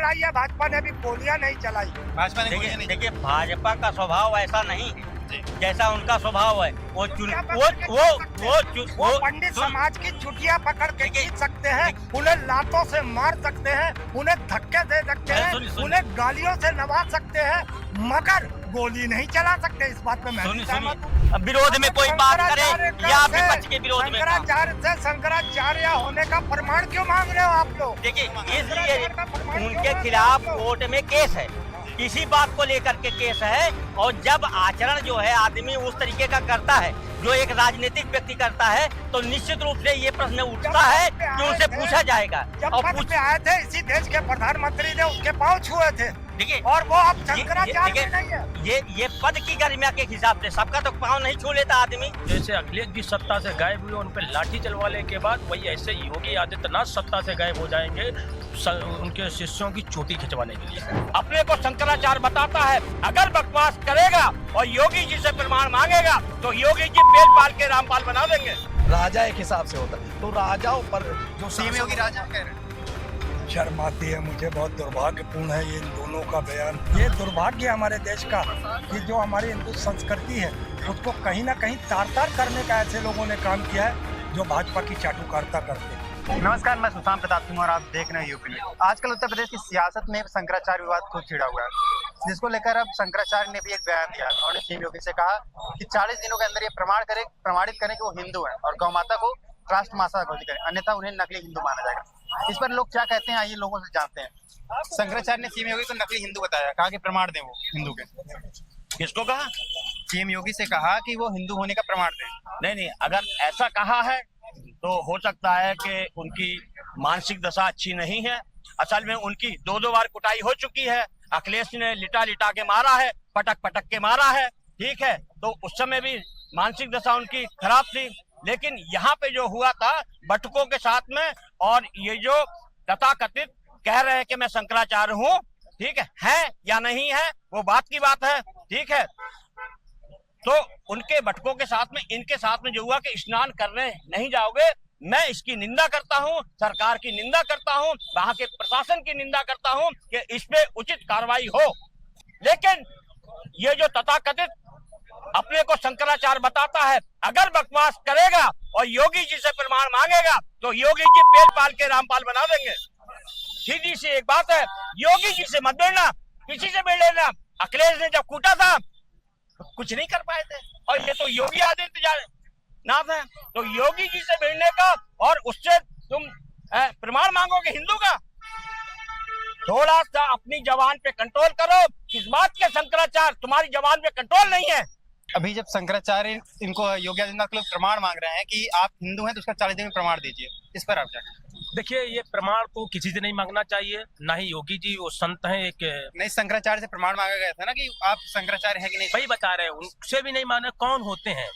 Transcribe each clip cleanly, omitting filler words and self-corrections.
चलाई है भाजपा ने, अभी गोलियां नहीं चलाई भाजपा ने गोलियां नहीं। देखिए भाजपा का स्वभाव ऐसा नहीं है जैसा उनका स्वभाव है। वो पंडित समाज की चुटिया पकड़ के खींच सकते हैं, उन्हें लातों से मार सकते हैं, उन्हें धक्के दे सकते हैं, उन्हें गालियों से नवाज सकते हैं, मगर गोली नहीं चला सकते। इस बात पे मैं सहमत हूं। विरोध में कोई बात करे या विपक्ष के विरोध में शंकराचार्य से शंकराचार्य होने का प्रमाण क्यों मांग रहे हो आप लोग? देखिए इसलिए उनके खिलाफ कोर्ट में केस है, इसी बात को लेकर के केस है। और जब आचरण जो है आदमी उस तरीके का करता है जो एक राजनीतिक व्यक्ति करता है, तो निश्चित रूप से ये प्रश्न उठता है कि उनसे पूछा जाएगा। जब पद पे आए थे इसी देश के प्रधानमंत्री ने उसके पाँव छुए थे, देखिए, और वो अब शंकराचार्य नहीं है। ये पद की गरिमा के हिसाब से सबका तो पाँव नहीं छू लेता आदमी। जैसे अखिलेश जी सत्ता से गायब हुए, उन पर लाठी चलवाने के बाद वही ऐसे योगी आदित्यनाथ सत्ता से गायब हो जाएंगे उनके शिष्यों की चोटी खिंचवाने के लिए। अपने को शंकराचार्य बताता है, अगर बकवास करेगा और योगी जी से प्रमाण मांगेगा तो योगी जी बेल पाल के रामपाल बना देंगे। राजा एक हिसाब से होता है, तो राजाओं पर जो सीएम योगी राजा कह रहे हैं। शर्म आती है मुझे, बहुत दुर्भाग्यपूर्ण है ये इन दोनों का बयान। ये दुर्भाग्य है हमारे देश का कि जो हमारी हिंदू संस्कृति है उसको कहीं ना कहीं तार-तार करने का ऐसे लोगों ने काम किया है जो भाजपा की चाटुकारिता करते हैं। नमस्कार, मैं सुशांत प्रताप सिंह और आप देख रहे हैं यूपी न्यूज़। आजकल उत्तर प्रदेश की सियासत में शंकराचार्य विवाद खूब छिड़ा हुआ है, जिसको लेकर अब शंकराचार्य ने भी एक बयान दिया। उन्होंने सीएम योगी से कहा कि 40 दिनों के अंदर ये प्रमाणित करें कि वो हिंदू हैं और गौ माता को राष्ट्र माता घोषित करें, अन्यथा उन्हें नकली हिंदू माना जाएगा। इस पर लोग क्या कहते हैं आइए लोगों से जानते हैं। शंकराचार्य ने सीएम योगी को नकली हिंदू बताया, कहा कि प्रमाण दें वो हिंदू के। किसको कहा? सीएम योगी से कहा कि वो हिंदू होने का प्रमाण दें। नहीं, अगर ऐसा कहा है तो हो सकता है कि उनकी मानसिक दशा अच्छी नहीं है। असल में उनकी 2 बार कुटाई हो चुकी है। अखिलेश ने लिटा के मारा है, पटक के मारा है, ठीक है। तो उस समय भी मानसिक दशा उनकी खराब थी। लेकिन यहाँ पे जो हुआ था बटुकों के साथ में, और ये जो तथाकथित कह रहे हैं कि मैं शंकराचार्य हूँ, ठीक है या नहीं है वो बात की बात है, ठीक है। तो उनके बटकों के साथ में इनके साथ में जो हुआ कि स्नान करने नहीं जाओगे, मैं इसकी निंदा करता हूं, सरकार की निंदा करता हूं, वहां के प्रशासन की निंदा करता हूं कि इस पे उचित कार्रवाई हो। लेकिन ये जो तथाकथित अपने को शंकराचार्य बताता है, अगर बकवास करेगा और योगी जी से प्रमाण मांगेगा तो योगी जी बेल पाल के रामपाल बना देंगे। सीधी सी एक बात है, योगी जी से मत भिड़ना, किसी से भिड़ लेना। अखिलेश ने जब कूटा था कुछ नहीं कर पाए थे, और ये तो योगी आदित्यनाथ है, तो योगी जी से भिड़ने का और उससे तुम प्रमाण मांगोगे हिंदू का। थोड़ा सा अपनी जबान पे कंट्रोल करो। किस बात के शंकराचार्य, तुम्हारी जबान पे कंट्रोल नहीं है। अभी जब शंकराचार्य इनको योगी आदित्यनाथ के लोग प्रमाण मांग रहे हैं कि आप हिंदू हैं तो उसका 40 दिन में प्रमाण दीजिए, इस पर आप क्या कहें? देखिए, ये प्रमाण तो किसी से नहीं मांगना चाहिए, ना ही योगी जी वो संत हैं। एक नहीं, शंकराचार्य से प्रमाण मांगा गया था ना कि आप शंकराचार्य हैं कि नहीं। वही बता रहे हैं, उनसे भी नहीं माने। कौन होते हैं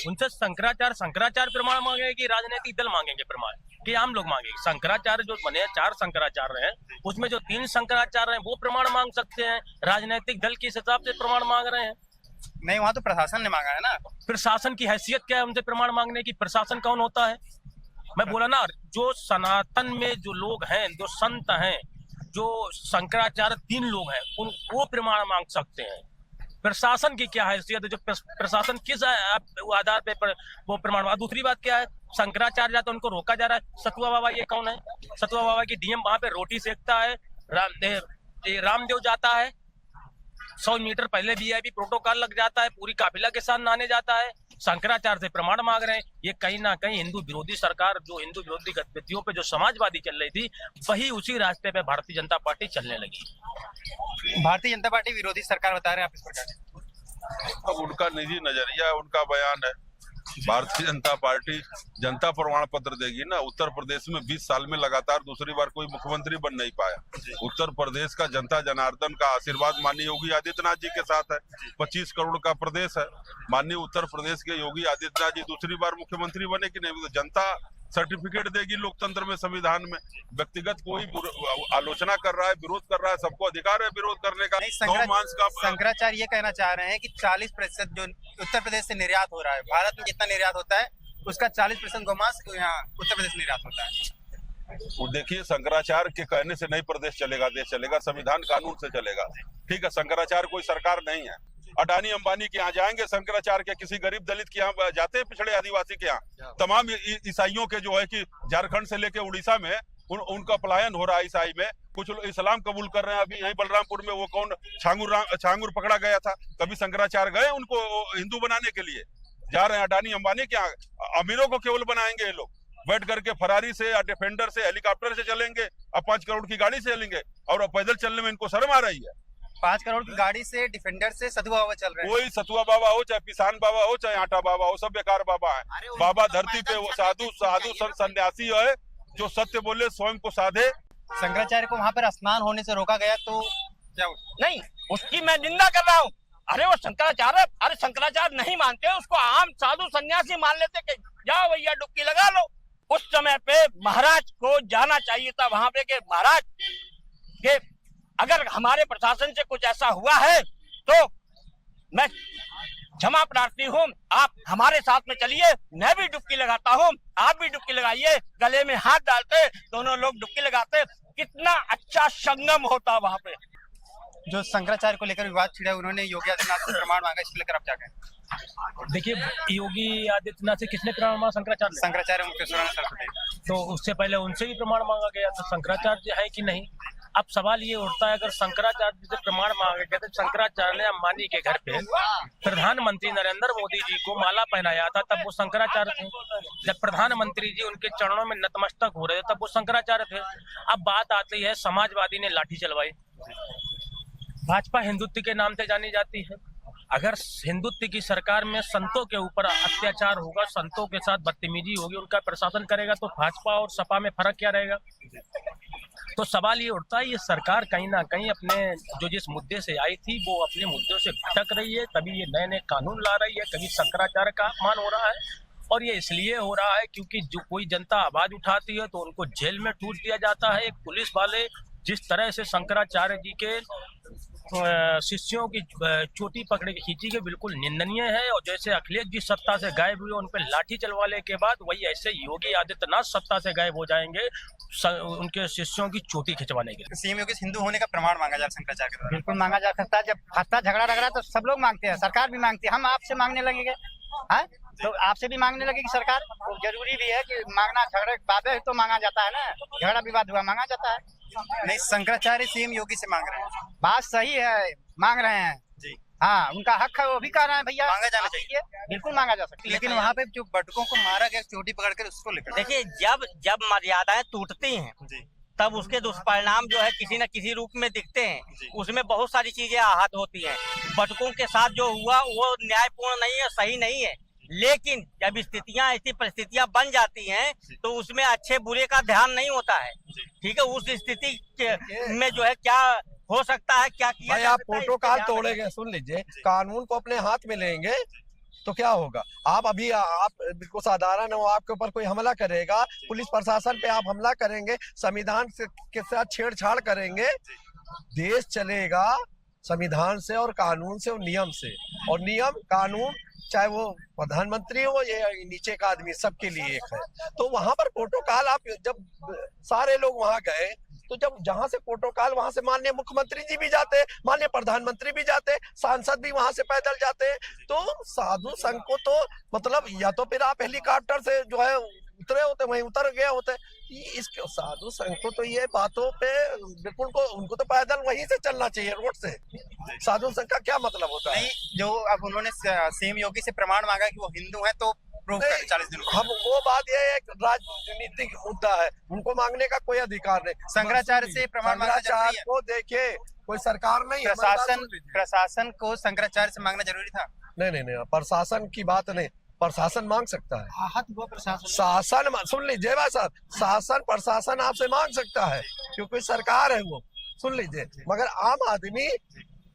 उनसे शंकराचार्य प्रमाण मांगेंगे कि राजनीतिक दल मांगेंगे प्रमाण, कि आम लोग मांगेंगे? शंकराचार्य जो बने 4 शंकराचार्य हैं, उसमें जो 3 शंकराचार्य हैं वो प्रमाण मांग सकते हैं, राजनीतिक दल के हिसाब से प्रमाण मांग रहे हैं। नहीं, वहाँ तो प्रशासन ने मांगा है ना। प्रशासन की हैसियत क्या है उनसे प्रमाण मांगने की? प्रशासन कौन होता है? मैं बोला ना, जो सनातन में जो लोग हैं, जो संत हैं, जो शंकराचार्य 3 लोग हैं, वो प्रमाण मांग सकते हैं। प्रशासन की क्या हैसियत है? जो प्रशासन किस आधार पे वो प्रमाण। दूसरी बात क्या है, शंकराचार्य जाते उनको रोका जा रहा है। सतुआ बाबा ये कौन है? सतुआ बाबा की डीएम वहां पे रोटी सेकता है। रामदेव जाता है, 100 मीटर पहले वीआईपी प्रोटोकॉल लग जाता है, पूरी काफिला के साथ नहाने जाता है। शंकराचार्य से प्रमाण मांग रहे हैं। ये कहीं ना कहीं हिंदू विरोधी सरकार, जो हिंदू विरोधी गतिविधियों पे जो समाजवादी चल रही थी, वही उसी रास्ते पे भारतीय जनता पार्टी चलने लगी। भारतीय जनता पार्टी विरोधी सरकार बता रहे हैं आप इस प्रकार? अब उनका निजी नजरिया, उनका बयान है। भारतीय जनता पार्टी जनता प्रमाण पत्र देगी ना। उत्तर प्रदेश में 20 साल में लगातार दूसरी बार कोई मुख्यमंत्री बन नहीं पाया। उत्तर प्रदेश का जनता जनार्दन का आशीर्वाद माननीय योगी आदित्यनाथ जी के साथ है। 25 करोड़ का प्रदेश है। माननीय उत्तर प्रदेश के योगी आदित्यनाथ जी दूसरी बार मुख्यमंत्री बने कि नहीं, तो जनता सर्टिफिकेट देगी लोकतंत्र में, संविधान में। व्यक्तिगत कोई आलोचना कर रहा है, विरोध कर रहा है, सबको अधिकार है विरोध करने का। शंकराचार्य ये कहना चाह रहे हैं कि 40% जो उत्तर प्रदेश से निर्यात हो रहा है, भारत में जितना निर्यात होता है उसका 40% गौमांस यहाँ उत्तर प्रदेश निर्यात होता है। वो देखिए, शंकराचार्य के कहने से नहीं प्रदेश चलेगा, देश चलेगा, संविधान कानून से चलेगा। ठीक है, शंकराचार्य कोई सरकार नहीं है। अडानी अंबानी के यहाँ जाएंगे शंकराचार्य के, किसी गरीब दलित के यहाँ जाते हैं, पिछड़े आदिवासी के यहाँ, तमाम ईसाइयों के जो है कि झारखंड से लेके उड़ीसा में उनका पलायन हो रहा है। ईसाई में कुछ लोग इस्लाम कबूल कर रहे हैं। अभी यहीं बलरामपुर में वो कौन छांगुर पकड़ा गया था, कभी शंकराचार्य गए उनको हिंदू बनाने के लिए? जा रहे हैं अडानी अंबानी के यहाँ। अमीरों को केवल बनाएंगे ये लोग, बैठ करके फरारी से या डिफेंडर से, हेलीकॉप्टर से चलेंगे, अब 5 करोड़ की गाड़ी से चलेंगे, और पैदल चलने में इनको शर्म आ रही है। 5 करोड़ की गाड़ी से, डिफेंडर से सधुआ बाबा चल रहे हैं। कोई सतुआ बाबा हो, चाहे पिसान बाबा हो, चाहे आटा बाबा हो, सब बेकार बाबा है। बाबा धरती पे वो साधु संत सन्यासी है जो सत्य बोले, स्वयं को साधे। शंकराचार्य को वहाँ पर स्नान होने से रोका गया, तो क्या नहीं, उसकी मैं निंदा कर रहा हूँ। अरे वो शंकराचार्य, अरे शंकराचार्य नहीं मानते, उसको आम साधु सन्यासी मान लेते कि जाओ भैया डुबकी लगा लो। उस समय पे महाराज को जाना चाहिए था वहां पे, कि महाराज के अगर हमारे प्रशासन से कुछ ऐसा हुआ है तो मैं क्षमा प्रार्थी हूँ, आप हमारे साथ में चलिए, मैं भी डुबकी लगाता हूँ, आप भी डुबकी लगाइए। गले में हाथ डालते, दोनों लोग डुबकी लगाते, कितना अच्छा संगम होता वहां पे। जो शंकराचार्य को लेकर विवाद छिड़ा, उन्होंने योगी आदित्यनाथ से प्रमाण मांगा, इसको लेकर आप क्या कहें? देखिए, योगी आदित्यनाथ से किसने प्रमाण मांगा? शंकराचार्य ने। शंकराचार्य मुकेश्वर सरस्वती, तो उससे पहले उनसे भी प्रमाण मांगा गया, तो शंकराचार्य है कि नहीं? अब सवाल ये उठता है, अगर शंकराचार्य से प्रमाण मांगा गया तो शंकराचार्य ने अंबानी के घर पे प्रधानमंत्री नरेंद्र मोदी जी को माला पहनाया था, तब वो शंकराचार्य थे। जब प्रधानमंत्री जी उनके चरणों में नतमस्तक हो रहे थे, तब वो शंकराचार्य थे। अब बात आती है, समाजवादी ने लाठी चलवाई। भाजपा हिंदुत्व के नाम से जानी जाती है। अगर हिंदुत्व की सरकार में संतों के ऊपर अत्याचार होगा, संतों के साथ बदतमीजी होगी, उनका प्रशासन करेगा, तो भाजपा और सपा में फर्क क्या रहेगा? तो सवाल ये उठता है, ये सरकार कहीं ना कहीं अपने जो जिस मुद्दे से आई थी वो अपने मुद्दों से भटक रही है। कभी ये नए नए कानून ला रही है, कभी शंकराचार्य का अपमान हो रहा है, और ये इसलिए हो रहा है क्योंकि जो कोई जनता आवाज उठाती है तो उनको जेल में ठूस दिया जाता है। एक पुलिस वाले जिस तरह से शंकराचार्य जी के शिष्यों की चोटी पकड़े खींची गई, बिल्कुल निंदनीय है। और जैसे अखिलेश जी सत्ता से गायब हुए, उन पर लाठी चलवाने के बाद, वही ऐसे योगी आदित्यनाथ सत्ता से गायब हो जाएंगे उनके शिष्यों की चोटी खिंचवाने के लिए। सीएम योगी से हिंदू होने का प्रमाण मांगा जा शंकराचार्य के द्वारा। बिल्कुल मांगा जा सकता है। जब हत्या झगड़ा लग रहा है तो सब लोग मांगते हैं, सरकार भी मांगती है। हम आपसे मांगने लगेंगे, हाँ, तो आपसे भी मांगने लगेगी सरकार। तो जरूरी भी है कि मांगना, झगड़े के बाद तो मांगा जाता है ना, झगड़ा विवाद हुआ मांगा जाता है। नहीं, शंकराचार्य सीएम योगी से मांग रहे हैं। बात सही है, मांग रहे हैं जी, हाँ, उनका हक है, वो भी कह रहे हैं भैया मांगा जाना चाहिए। बिल्कुल मांगा जा सकता है। लेकिन वहाँ पे जो बटुकों को मारा गया चोटी पकड़कर, उसको लेकर देखिए, जब मर्यादाएं टूटती हैं जी, तब उसके दुष्परिणाम जो है किसी न किसी रूप में दिखते हैं। उसमें बहुत सारी चीजें आहत होती हैं। बटुकों के साथ जो हुआ वो न्यायपूर्ण नहीं है, सही नहीं है। लेकिन जब स्थितियां, ऐसी परिस्थितियां बन जाती हैं तो उसमें अच्छे बुरे का ध्यान नहीं होता है। ठीक है, उस स्थिति में जो है क्या हो सकता है, क्या किया भाई, जा आप सकता है, प्रोटोकॉल इससे तोड़ेंगे, सुन लीजिए, कानून को अपने हाथ में लेंगे तो क्या होगा? आप बिल्कुल साधारण हो, आपके ऊपर कोई हमला करेगा, पुलिस प्रशासन पे आप हमला करेंगे, संविधान के साथ छेड़छाड़ करेंगे, देश चलेगा संविधान से और कानून से और नियम से। और नियम कानून चाहे वो प्रधानमंत्री हो या नीचे का आदमी, सबके लिए एक है। तो वहां पर प्रोटोकॉल, आप जब सारे लोग वहां गए तो जब जहां से प्रोटोकॉल, वहां से माननीय मुख्यमंत्री जी भी जाते, माननीय प्रधानमंत्री भी जाते, सांसद भी वहां से पैदल जाते। तो साधु संघ को तो मतलब, या तो फिर आप हेलीकॉप्टर से जो है उतरे होते, वहीं उतर गए होते। इसके साधु संघ को तो ये बातों पे बिल्कुल उनको तो पैदल वहीं से चलना चाहिए, रोड से। साधु संघ का क्या मतलब होता है? नहीं, जो अब उन्होंने सीएम योगी से प्रमाण मांगा कि वो हिंदू है, तो प्रूफ करें 40 दिन। हम वो बात, ये एक राजनीतिक मुद्दा है, उनको मांगने का कोई अधिकार नहीं। शंकराचार्य से प्रमाण मांगना जरूरी है। शंकराचार्य को देखिए, कोई सरकार नहीं है। प्रशासन को शंकराचार्य से मांगना जरूरी था। नहीं, प्रशासन की बात नहीं, प्रशासन मांग सकता है। आहत वो प्रशासन, शासन, सुन लीजिए भाई साहब, शासन प्रशासन आपसे मांग सकता है क्योंकि सरकार है वो, सुन लीजिए, मगर आम आदमी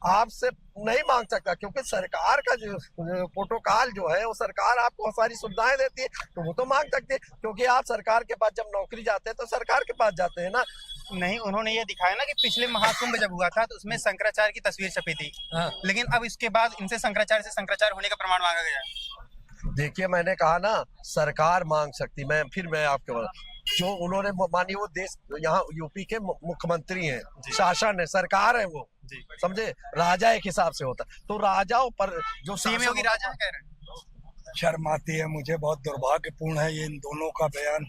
आपसे नहीं मांग सकता क्योंकि सरकार का जो प्रोटोकॉल जो है, वो सरकार आपको बहुत सारी सुविधाएं देती है, तो वो तो मांग सकती है। क्योंकि आप सरकार के पास जब नौकरी जाते हैं तो सरकार के पास जाते हैं ना। नहीं, उन्होंने ये दिखाया ना कि पिछले महाकुंभ जब हुआ था तो उसमें शंकराचार्य की तस्वीर छपी थी। हाँ। लेकिन अब इसके बाद इनसे शंकराचार्य होने का प्रमाण मांगा गया। देखिए, मैंने कहा ना, सरकार मांग सकती, मैं आपके जो उन्होंने मानिए वो देश यहाँ यूपी के मुख्यमंत्री हैं, शासन है, सरकार है, वो समझे, राजा एक हिसाब से होता है। तो राजाओं पर जो सीएम योगी राजा कह रहे हैं। शर्म आती है मुझे, बहुत दुर्भाग्यपूर्ण है ये इन दोनों का बयान।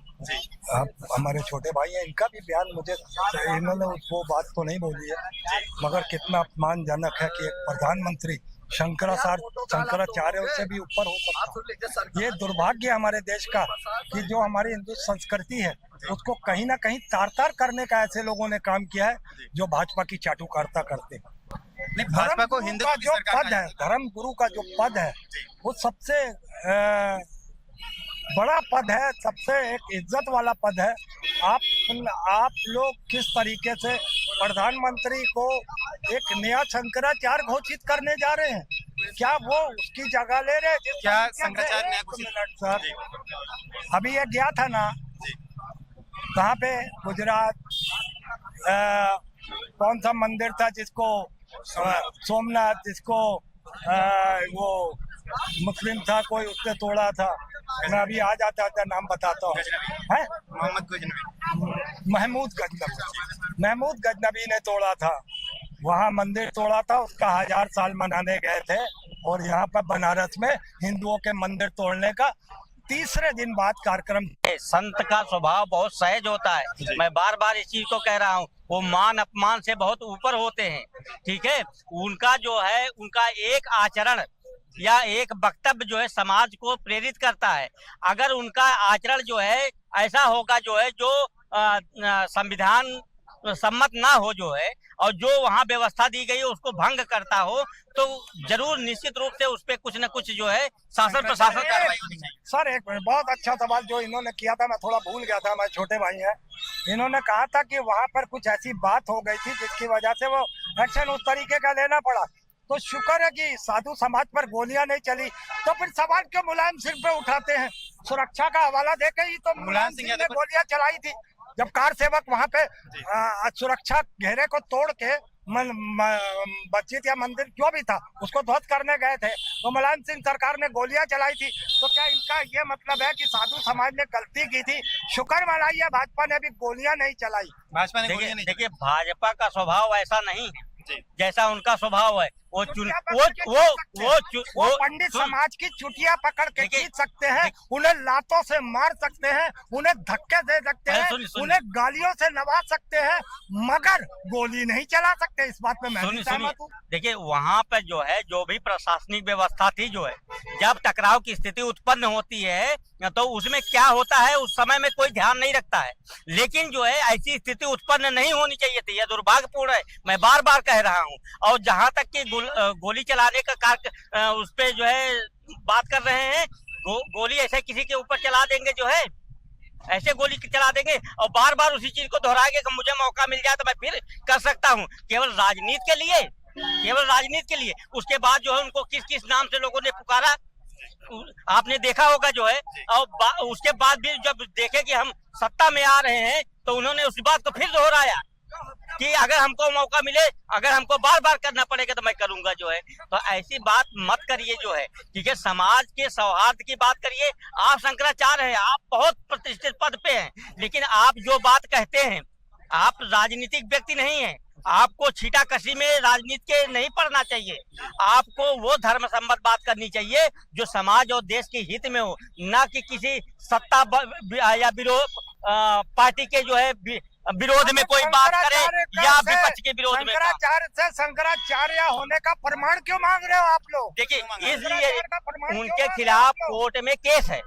हमारे छोटे भाई हैं, इनका भी बयान मुझे, इन्होंने वो बात तो नहीं बोली है, मगर कितना अपमानजनक है कि एक प्रधानमंत्री शंकराचार्य से भी ऊपर हो सकता है। ये दुर्भाग्य हमारे देश का कि जो हमारी हिंदू संस्कृति है उसको कहीं ना कहीं तार-तार करने का ऐसे लोगों ने काम किया है जो भाजपा की चाटुकारिता करते हैं। भाजपा को धर्म हिंदू का जो पद है, धर्म गुरु का जो पद है वो सबसे बड़ा पद है, सबसे एक इज्जत वाला पद है। आप लोग किस तरीके से प्रधानमंत्री को एक नया शंकराचार्य घोषित करने जा रहे हैं? क्या वो उसकी जगह ले रहे हैं? क्या शंकराचार्य नया घोषित? सर अभी ये गया था ना, कहाँ पे, गुजरात, कौन सा मंदिर था जिसको सोमनाथ, जिसको वो मुस्लिम था कोई, उसने तोड़ा था। मैं अभी आ जाता था, नाम बताता हूँ, है महमूद गजनबी ने तोड़ा था, वहाँ मंदिर तोड़ा था, उसका 1000 साल मनाने गए थे। और यहाँ पर बनारस में हिंदुओं के मंदिर तोड़ने का तीसरे दिन बाद कार्यक्रम। संत का स्वभाव बहुत सहज होता है, मैं बार बार इस चीज को कह रहा हूँ, वो मान अपमान से बहुत ऊपर होते हैं, ठीक है। उनका जो है, उनका एक आचरण या एक वक्तव्य जो है समाज को प्रेरित करता है। अगर उनका आचरण जो है ऐसा होगा जो है जो संविधान सम्मत ना हो जो है, और जो वहाँ व्यवस्था दी गई है उसको भंग करता हो, तो जरूर निश्चित रूप से उस पर कुछ न कुछ जो है शासन प्रशासन कार्रवाई होनी चाहिए। सर एक मिनट, बहुत अच्छा सवाल जो इन्होंने किया था, मैं थोड़ा भूल गया था, हमारे छोटे भाई हैं, इन्होंने कहा था कि वहाँ पर कुछ ऐसी बात हो गई थी जिसकी वजह से वो एक्शन उस तरीके का लेना पड़ा। तो शुक्र है कि साधु समाज पर गोलियां नहीं चली, तो फिर सवाल क्यों मुलायम सिंह पे उठाते हैं? सुरक्षा का हवाला देके ही तो मुलायम सिंह ने गोलियां चलाई थी, जब कार सेवक वहाँ पे सुरक्षा घेरे को तोड़ के मस्जिद या मंदिर जो भी था उसको ध्वस्त करने गए थे, तो मुलायम सिंह सरकार ने गोलियां चलाई थी। तो क्या इनका ये मतलब है कि साधु समाज ने गलती की थी? शुक्र मनाइए भाजपा ने भी गोलियां नहीं चलाई। भाजपा ने गोलियां नहीं। देखिए भाजपा का स्वभाव ऐसा नहीं है जैसा उनका स्वभाव है। वो पंडित समाज की चुटिया पकड़ के खींच सकते हैं, उन्हें लातों से मार सकते हैं, उन्हें धक्के दे सकते हैं, उन्हें गालियों से नवाज सकते हैं, मगर गोली नहीं चला सकते। इस बात पे मैं सहमत हूँ। देखिए वहाँ पर जो है, जो भी प्रशासनिक व्यवस्था थी जो है, जब टकराव की स्थिति उत्पन्न होती है तो उसमें क्या होता है उस समय में कोई ध्यान नहीं रखता है, लेकिन जो है ऐसी स्थिति उत्पन्न नहीं होनी चाहिए थी, यह दुर्भाग्यपूर्ण है, मैं बार बार कह रहा हूँ। और जहाँ तक कि गोली चलाने का कार्य उस पे जो है बात कर रहे हैं, गोली ऐसे किसी के ऊपर चला देंगे जो है, ऐसे गोली चला देंगे और बार बार उसी चीज को दोहराएंगे कि मुझे मौका मिल जाए तो मैं फिर कर सकता हूँ, केवल राजनीति के लिए, केवल राजनीति के लिए। उसके बाद जो है उनको किस किस नाम से लोगों ने पुकारा आपने देखा होगा जो है, और उसके बाद भी जब देखे कि हम सत्ता में आ रहे हैं तो उन्होंने उस बात को फिर दोहराया कि अगर हमको मौका मिले, अगर हमको बार बार करना पड़ेगा तो मैं करूंगा जो है। तो ऐसी बात मत करिए जो है, ठीक है। समाज के सौहार्द की बात करिए। आप शंकराचार्य हैं, आप बहुत प्रतिष्ठित पद पे हैं, लेकिन आप जो बात कहते हैं, आप राजनीतिक व्यक्ति नहीं हैं। आपको छीटाकशी में राजनीति के नहीं पढ़ना चाहिए, आपको वो धर्म सम्मत बात करनी चाहिए जो समाज और देश के हित में हो, ना कि किसी सत्ता या विरोध पार्टी के जो है विरोध में कोई बात करे या विपक्ष के विरोध में। शंकराचार्य से शंकराचार्य होने का प्रमाण क्यों मांग रहे हो आप लोग? देखिए इसलिए उनके खिलाफ कोर्ट में केस है,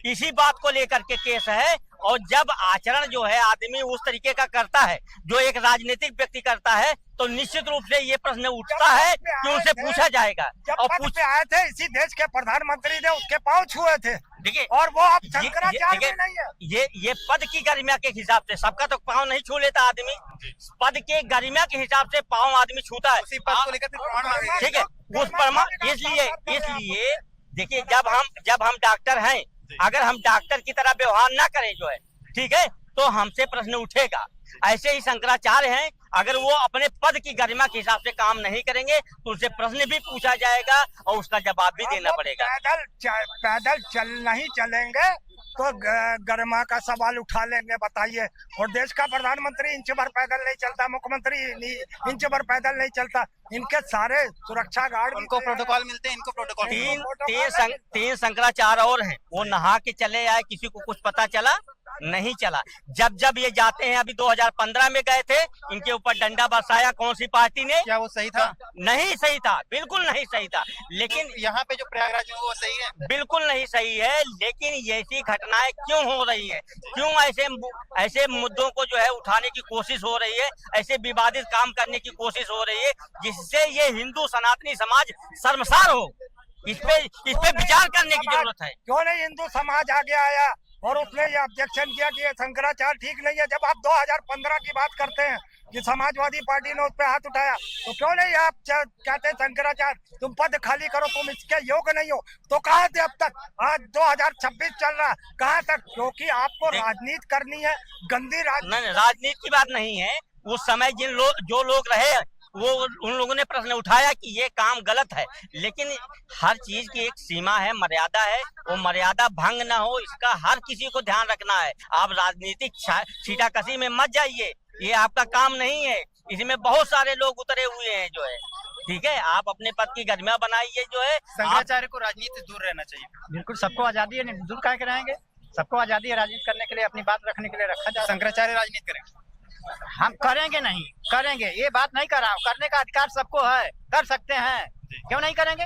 इसी बात को लेकर के केस है। और जब आचरण जो है आदमी उस तरीके का करता है जो एक राजनीतिक व्यक्ति करता है, तो निश्चित रूप से ये प्रश्न उठता है कि उनसे पूछा जाएगा। और पूछते आए थे इसी देश के प्रधानमंत्री ने उसके पांव छुए थे, देखिए, और वो अब शंकराचार्य नहीं है। ये पद की गरिमा के हिसाब से, सबका तो पांव नहीं छू लेता आदमी, पद के गरिमा के हिसाब से पांव आदमी छूता है, ठीक है। उस प्रमाण इसलिए देखिए, जब हम डॉक्टर हैं, अगर हम डॉक्टर की तरह व्यवहार ना करें जो है, ठीक है, तो हमसे प्रश्न उठेगा। ऐसे ही शंकराचार्य हैं, अगर वो अपने पद की गरिमा के हिसाब से काम नहीं करेंगे तो उनसे प्रश्न भी पूछा जाएगा और उसका जवाब भी देना पड़ेगा। पैदल चल नहीं चलेंगे तो गरिमा का सवाल उठा लेंगे, बताइए। और देश का प्रधानमंत्री इंच भर पैदल नहीं चलता, मुख्यमंत्री इंच भर पैदल नहीं चलता, इनके सारे सुरक्षा गार्ड उनको प्रोटोकॉल मिलते हैं, इनको प्रोटोकॉल तीन शंकराचार्य और हैं, वो नहा के चले आए, किसी को कुछ पता चला नहीं चला। जब जब ये जाते हैं, अभी 2015 में गए थे, इनके ऊपर डंडा बरसाया कौन सी पार्टी ने? क्या वो सही था? नहीं सही था, बिल्कुल नहीं सही था। लेकिन यहाँ पे जो प्रयागराज में वो सही है? बिल्कुल नहीं सही है। लेकिन ऐसी घटनाएं क्यों हो रही है? क्यों ऐसे मुद्दों को जो है उठाने की कोशिश हो रही है, ऐसे विवादित काम करने की कोशिश हो रही है, जिससे ये हिंदू सनातनी समाज शर्मसार हो? इस पे विचार करने की जरूरत है। क्यों नहीं हिंदू समाज आगे आया और उसने ये ऑब्जेक्शन किया कि ये शंकराचार्य ठीक नहीं है? जब आप 2015 की बात करते हैं कि समाजवादी पार्टी ने उस पर हाथ उठाया, तो क्यों नहीं आप कहते हैं शंकराचार्य तुम पद खाली करो, तुम इसके योग्य नहीं हो? तो कहाँ थे अब तक? आज 2026 चल रहा, कहाँ तक? क्योंकि आपको राजनीति करनी है, गंदी राजनीति की बात नहीं है। उस समय जो लोग रहे, वो उन लोगों ने प्रश्न उठाया कि ये काम गलत है, लेकिन हर चीज की एक सीमा है, मर्यादा है, वो मर्यादा भंग ना हो, इसका हर किसी को ध्यान रखना है। आप राजनीतिक छीटाकशी में मत जाइए, ये आपका काम नहीं है। इसमें बहुत सारे लोग उतरे हुए हैं जो है, ठीक है। आप अपने पद की गरिमा बनाइए जो है। शंकराचार्य को राजनीति से दूर रहना चाहिए। बिल्कुल, सबको आजादी है, दूर काहे के रहेंगे? सबको आजादी है राजनीति करने के लिए, अपनी बात रखने के लिए रखा जाए। शंकराचार्य राजनीति करेंगे? हम करेंगे नहीं, करेंगे, ये बात नहीं कर रहा हूँ। करने का अधिकार सबको है, कर सकते हैं, क्यों नहीं करेंगे?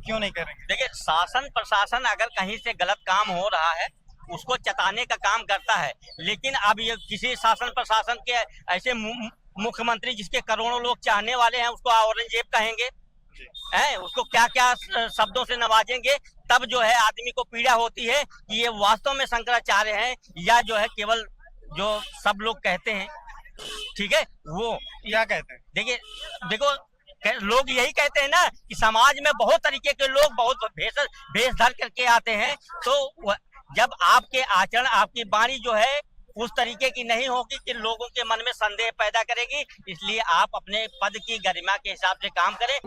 क्यों नहीं करेंगे? देखिए, शासन प्रशासन अगर कहीं से गलत काम हो रहा है, उसको चताने का काम करता है। लेकिन अब ये किसी शासन प्रशासन के ऐसे मुख्यमंत्री जिसके करोड़ों लोग चाहने वाले हैं, उसको औरंगजेब कहेंगे हैं, उसको क्या क्या शब्दों से नवाजेंगे, तब जो है आदमी को पीड़ा होती है कि ये वास्तव में शंकराचार्य हैं या जो है केवल जो सब लोग कहते हैं, ठीक है, वो क्या कहते हैं? देखो लोग यही कहते हैं ना कि समाज में बहुत तरीके के लोग बहुत भेष धर करके आते हैं, तो जब आपके आचरण, आपकी वाणी जो है उस तरीके की नहीं होगी कि लोगों के मन में संदेह पैदा करेगी, इसलिए आप अपने पद की गरिमा के हिसाब से काम करें।